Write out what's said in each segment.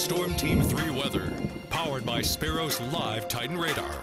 Storm Team 3 weather, powered by Sparrow's live Titan radar.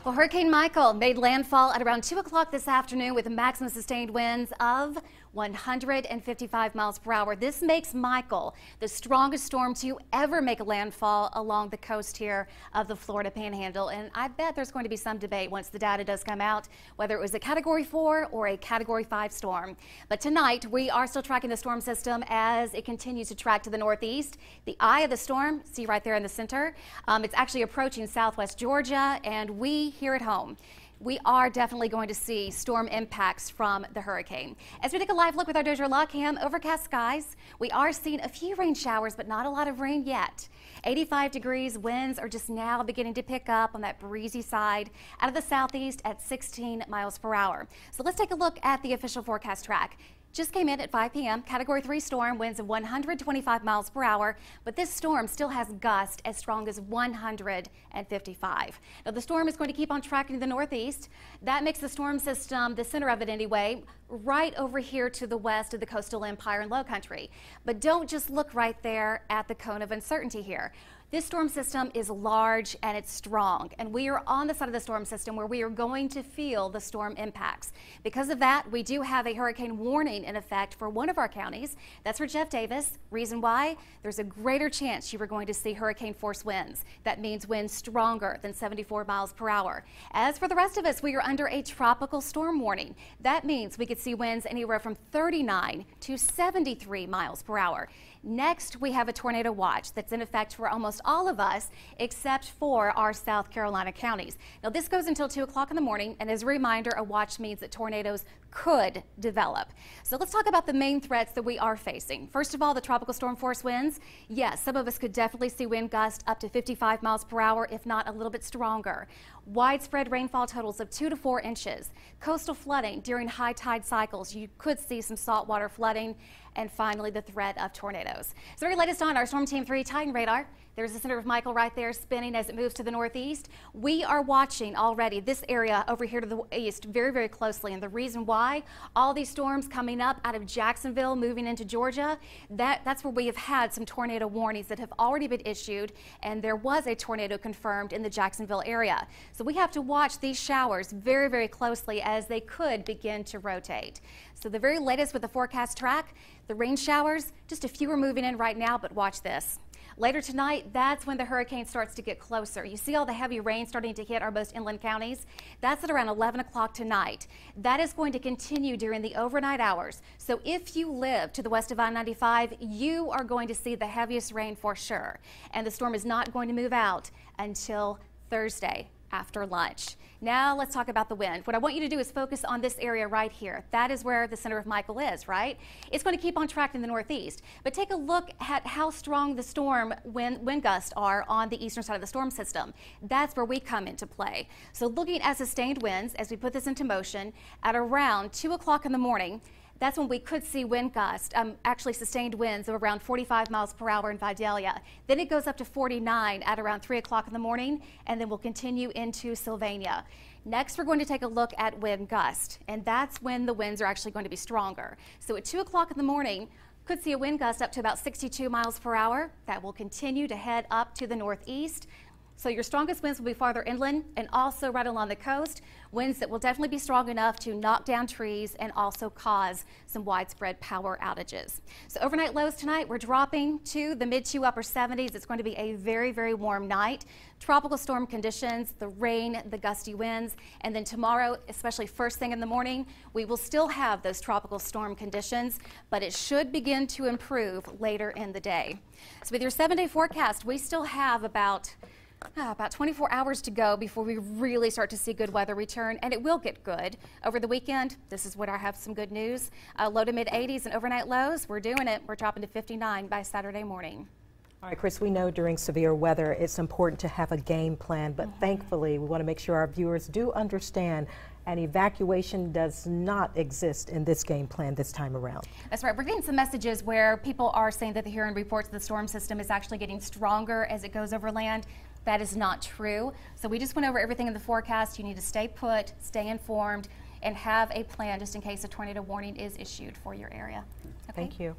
Well, Hurricane Michael made landfall at around 2 o'clock this afternoon with maximum sustained winds of 155 miles per hour. This makes Michael the strongest storm to ever make a landfall along the coast here of the Florida Panhandle. And I bet there's going to be some debate once the data does come out, whether it was a Category 4 or a Category 5 storm. But tonight, we are still tracking the storm system as it continues to track to the northeast. The eye of the storm, see right there in the center, it's actually approaching southwest Georgia, and we here at home, we are definitely going to see storm impacts from the hurricane. As we take a live look with our Dozier Lock Cam, overcast skies, we are seeing a few rain showers, but not a lot of rain yet. 85 degrees, winds are just now beginning to pick up on that breezy side out of the southeast at 16 miles per hour. So let's take a look at the official forecast track. Just came in at 5 p.m. Category 3 storm, winds of 125 miles per hour, but this storm still has gusts as strong as 155. Now the storm is going to keep on tracking to the northeast. That makes the storm system, the center of it anyway, right over here to the west of the coastal empire and low country. But don't just look right there at the cone of uncertainty here. This storm system is large and it's strong, and we are on the side of the storm system where we are going to feel the storm impacts. Because of that, we do have a hurricane warning in effect for one of our counties. That's for Jeff Davis. Reason why? There's a greater chance you are going to see hurricane force winds. That means winds stronger than 74 miles per hour. As for the rest of us, we are under a tropical storm warning. That means we could see winds anywhere from 39 to 73 miles per hour. Next, we have a tornado watch that's in effect for almost all of us except for our South Carolina counties. Now this goes until 2 o'clock in the morning, and as a reminder, a watch means that tornadoes could develop. So let's talk about the main threats that we are facing. First of all, the tropical storm force winds. Yes, some of us could definitely see wind gusts up to 55 miles per hour, if not a little bit stronger. Widespread rainfall totals of 2 to 4 inches. Coastal flooding during high tide cycles. You could see some saltwater flooding. And finally, the threat of tornadoes. So very latest on our Storm Team 3 Titan radar. There's the center of Michael right there spinning as it moves to the northeast. We are watching already this area over here to the east very, very closely. And the reason why, all these storms coming up out of Jacksonville, moving into Georgia, that's where we have had some tornado warnings that have already been issued. And there was a tornado confirmed in the Jacksonville area. So we have to watch these showers very, very closely as they could begin to rotate. So the very latest with the forecast track, the rain showers, just a few are moving in right now, but watch this. Later tonight, that's when the hurricane starts to get closer. You see all the heavy rain starting to hit our most inland counties? That's at around 11 o'clock tonight. That is going to continue during the overnight hours. So if you live to the west of I-95, you are going to see the heaviest rain for sure. And the storm is not going to move out until Thursday after lunch. Now let's talk about the wind. What I want you to do is focus on this area right here. That is where the center of Michael is, right? It's going to keep on tracking the northeast. But take a look at how strong the storm wind gusts are on the eastern side of the storm system. That's where we come into play. So looking at sustained winds as we put this into motion at around 2 o'clock in the morning, that's when we could see wind gusts, actually sustained winds of around 45 miles per hour in Vidalia. Then it goes up to 49 at around 3 o'clock in the morning, and then we'll continue into Sylvania. Next, we're going to take a look at wind gusts, and that's when the winds are actually going to be stronger. So at 2 o'clock in the morning, could see a wind gust up to about 62 miles per hour. That will continue to head up to the northeast. So your strongest winds will be farther inland and also right along the coast. Winds that will definitely be strong enough to knock down trees and also cause some widespread power outages. So overnight lows tonight, we're dropping to the mid to upper 70s. It's going to be a very, very warm night. Tropical storm conditions, the rain, the gusty winds, and then tomorrow, especially first thing in the morning, we will still have those tropical storm conditions, but it should begin to improve later in the day. So with your 7-day forecast, we still have about 24 hours to go before we really start to see good weather return, and it will get good. Over the weekend, this is what I have some good news. Low to mid 80s and overnight lows, we're doing it. We're dropping to 59 by Saturday morning. All right, Kris, we know during severe weather it's important to have a game plan, but thankfully we want to make sure our viewers do understand an evacuation does not exist in this game plan this time around. That's right. We're getting some messages where people are saying that the hearing reports the storm system is actually getting stronger as it goes over land. That is not true. So we just went over everything in the forecast. You need to stay put, stay informed, and have a plan just in case a tornado warning is issued for your area. Okay? Thank you.